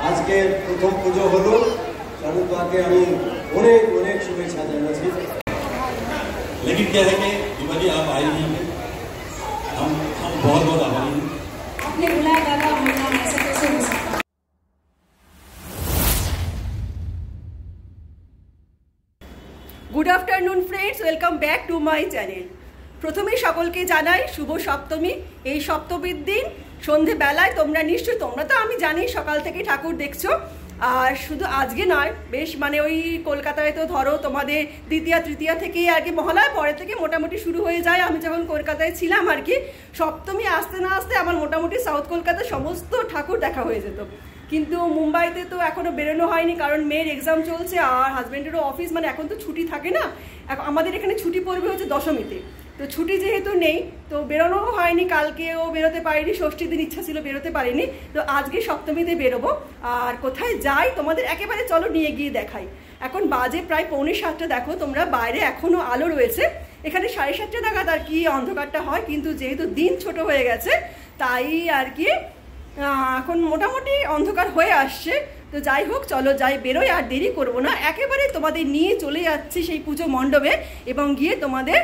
আজকে প্রথম পুজো হলো, শানুদাকে আমি অনেক অনেক শুভেচ্ছা জানাচ্ছি। लेकिन क्या है कि दिवाली आप आई नहीं है, हम बहुत बहुत आभारी हैं। आपने बुलाया दादा, हमने ऐसे कैसे हो सकता। Good afternoon friends, welcome back to my channel. प्रथमेই সকলকে জানাই শুভ সপ্তমী। এই সপ্তমীর দিন সন্ধেবেলায় তোমরা নিশ্চয়ই, তোমরা তো আমি জানি সকাল থেকে ঠাকুর দেখছো, আর শুধু আজকে নয়, বেশ মানে ওই কলকাতায় তো ধরো তোমাদের দ্বিতীয়া তৃতীয়া থেকেই আর কি মহালয়ার পরে থেকে মোটামুটি শুরু হয়ে যায়। আমি যখন কলকাতায় ছিলাম আর কি, সপ্তমী আসতে না আসতে আমার মোটামুটি সাউথ কলকাতার সমস্ত ঠাকুর দেখা হয়ে যেত। কিন্তু মুম্বাইতে তো এখনো বেরোনো হয়নি, কারণ মেয়ের এক্সাম চলছে আর হাজব্যান্ডেরও অফিস, মানে এখন তো ছুটি থাকে না। আমাদের এখানে ছুটি পড়বে হচ্ছে দশমীতে, তো ছুটি যেহেতু নেই তো বেরোনোও হয়নি। কালকেও বেরোতে পারিনি, ষষ্ঠীর দিন ইচ্ছা ছিল বেরোতে পারিনি, তো আজকে সপ্তমীতে বেরোবো। আর কোথায় যাই তোমাদের একেবারে চলো নিয়ে গিয়ে দেখাই। এখন বাজে প্রায় 6:45, দেখো তোমরা বাইরে এখনো আলো রয়েছে। এখানে 7:30 নাগাদ আর কি অন্ধকারটা হয়, কিন্তু যেহেতু দিন ছোট হয়ে গেছে তাই আর কি এখন মোটামুটি অন্ধকার হয়ে আসছে। তো যাই হোক, চলো যাই, বেরোই, আর দেরি করবো না, একেবারে তোমাদের নিয়ে চলে যাচ্ছি সেই পুজো মণ্ডপে এবং গিয়ে তোমাদের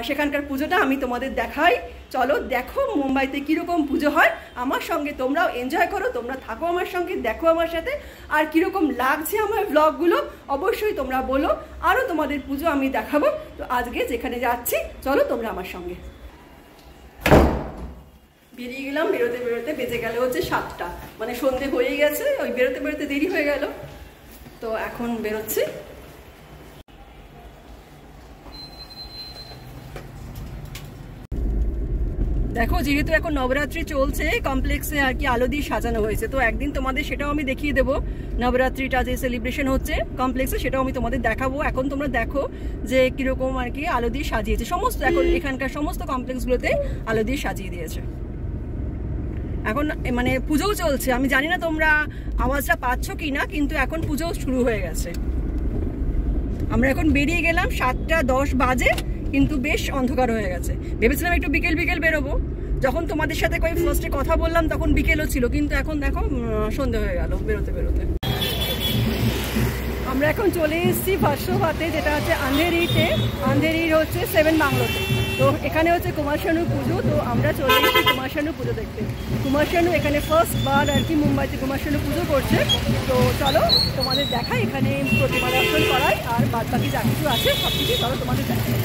সেখানকার পুজোটা আমি তোমাদের দেখাই। চলো দেখো মুম্বাইতে কীরকম পুজো হয়, আমার সঙ্গে তোমরাও এনজয় করো, তোমরা থাকো আমার সঙ্গে, দেখো আমার সাথে, আর কীরকম লাগছে আমার ব্লগগুলো অবশ্যই তোমরা বলো। আরও তোমাদের পুজো আমি দেখাবো। তো আজকে যেখানে যাচ্ছি চলো তোমরা আমার সঙ্গে। বেরিয়ে গেলাম, বেরোতে বেরোতে বেজে গেল হচ্ছে 7টা, মানে সন্ধে হয়ে গেছে, ওই বেরোতে বেরোতে দেরি হয়ে গেল। তো এখন বেরোচ্ছি। দেখো যেহেতু এখন নবরাত্রি চলছে, কমপ্লেক্সে আর কি আলো দিয়ে সাজানো হয়েছে, তো একদিন তোমাদের সেটাও আমি দেখিয়ে দেবো। নবরাত্রিটা যে সেলিব্রেশন হচ্ছে কমপ্লেক্সে সেটাও আমি তোমাদের দেখাবো। এখন তোমরা দেখো যে কিরকম আর কি আলো দিয়ে সাজিয়েছে সমস্ত, এখন এখানকার সমস্ত কমপ্লেক্সগুলোতে আলো দিয়ে সাজিয়ে দিয়েছে। এখন মানে পুজোও চলছে, আমি জানি না তোমরা আওয়াজটা পাচ্ছ কি না, কিন্তু এখন পুজো শুরু হয়ে গেছে। আমরা এখন বেরিয়ে গেলাম, 7:10 বাজে, কিন্তু বেশ অন্ধকার হয়ে গেছে। ভেবেছিলাম একটু বিকেল বিকেল বেরোবো, যখন তোমাদের সাথে কয়েক ফার্স্টে কথা বললাম তখন বিকেলও ছিল, কিন্তু এখন দেখো সন্ধে হয়ে গেল বেরোতে বেরোতে। আমরা এখন চলে এসেছি ভার্সোভাতে, যেটা হচ্ছে আন্ধেরিতে। আন্ধেরির হচ্ছে 7 বাংলোতে। তো এখানে হচ্ছে কুমারশানু পুজো, তো আমরা চলে এসেছি কুমারশানু পুজো দেখতে। কুমারশানু এখানে ফার্স্ট বার আর কি মুম্বাইতে কুমারশানু পুজো করছে। তো চলো তোমাদের দেখাই, এখানে প্রতিমা দর্শন করাই, আর বাদ বাকি যা কিছু আছে সব কিছু চলো তোমাদের দেখাই।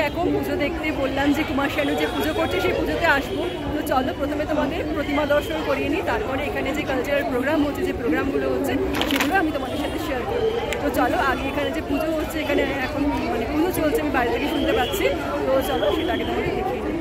এখন পুজো দেখতে, বললাম যে কুমারশানু যে পুজো করছে সেই পুজোতে আসবো। তো চলো প্রথমে তোমাদের প্রতিমা দর্শন করিয়ে নিই, তারপরে এখানে যে কালচারাল প্রোগ্রাম হচ্ছে, যে প্রোগ্রামগুলো হচ্ছে সেগুলো আমি তোমাদের সাথে শেয়ার করবো। তো চলো আগে এখানে যে পুজো হচ্ছে, এখানে এখন মানে পুজো চলছে, আমি বাইরে থেকে শুনতে পাচ্ছি। তো চলো সেটাকে তোমাদের দেখিয়ে নিই।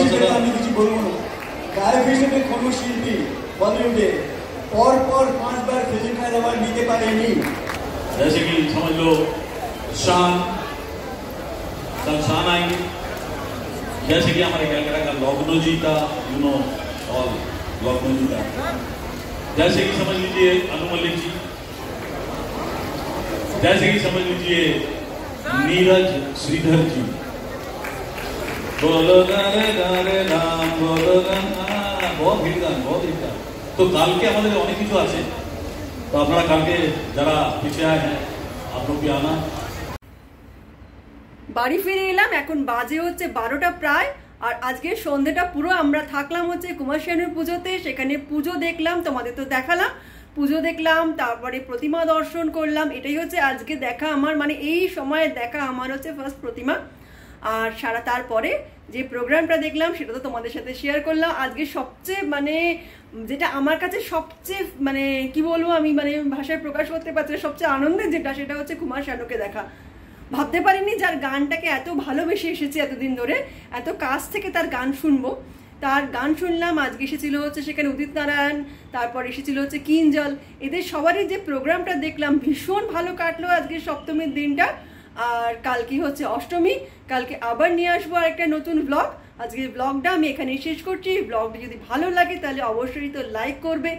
হিসেবে আমি কিছু বলবো না। গায়ক হিসেবে কোনো শিল্পী বলিউডে পর 5 বার ফিল্মফেয়ার অ্যাওয়ার্ড নিতে পারেনি। जैसे कि समझ लो शान आएंगे, जैसे कि हमारे कैलकाटा का लॉग्नो जी का ऑल लॉग्नो जी का, जैसे कि समझ लीजिए अनु मलिक जी, जैसे कि समझ लीजिए नीरज श्रीधर जी, बोलो गारे गारे राम बोलो गाना, बहुत हिट गान, बहुत हिट गान। तो काल के हमारे अनेक কিছু আছে, তো আপনারা কালকে যারা পিছিয়ে আয় হ্যাঁ आप लोग भी आना। বাড়ি ফিরে এলাম, এখন বাজে হচ্ছে 12টা প্রায়। আর আজকে সন্ধ্যেটা পুরো আমরা থাকলাম হচ্ছে কুমার শানুর পুজোতে। সেখানে পুজো দেখলাম, তোমাদের তো দেখালাম, পুজো দেখলাম, তারপরে প্রতিমা দর্শন করলাম। এটাই হচ্ছে আজকে দেখা আমার, মানে এই সময়ে দেখা আমার হচ্ছে ফার্স্ট প্রতিমা। আর সারা তারপরে যে প্রোগ্রামটা দেখলাম সেটা তো তোমাদের সাথে শেয়ার করলাম। আজকে সবচেয়ে মানে যেটা আমার কাছে সবচেয়ে মানে কি বলবো, আমি মানে ভাষায় প্রকাশ করতে পারছি না, সবচেয়ে আনন্দের যেটা সেটা হচ্ছে কুমার শানুকে দেখা। ভাবতে পারিনি যার গানটাকে এত ভালোবেসে এসেছি এতদিন ধরে, এত কাছ থেকে তার গান শুনবো, তার গান শুনলাম। আজকে এসেছিল হচ্ছে সেখানে উদিত নারায়ণ, তারপর এসেছিল হচ্ছে কিঞ্জল, এদের সবারই যে প্রোগ্রামটা দেখলাম ভীষণ ভালো কাটলো আজকে সপ্তমীর দিনটা। আর কালকে হচ্ছে অষ্টমী, কালকে আবার নিয়ে আসবো আরেকটা নতুন ব্লগ। আজকের ব্লগটা আমি এখানেই শেষ করছি। ব্লগটা যদি ভালো লাগে তাহলে অবশ্যই তো লাইক করবে,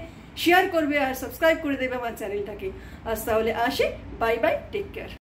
শেয়ার করবে আর সাবস্ক্রাইব করে দেবে আমার চ্যানেলটাকে। আজ তাহলে আসি, বাই বাই, টেক কেয়ার।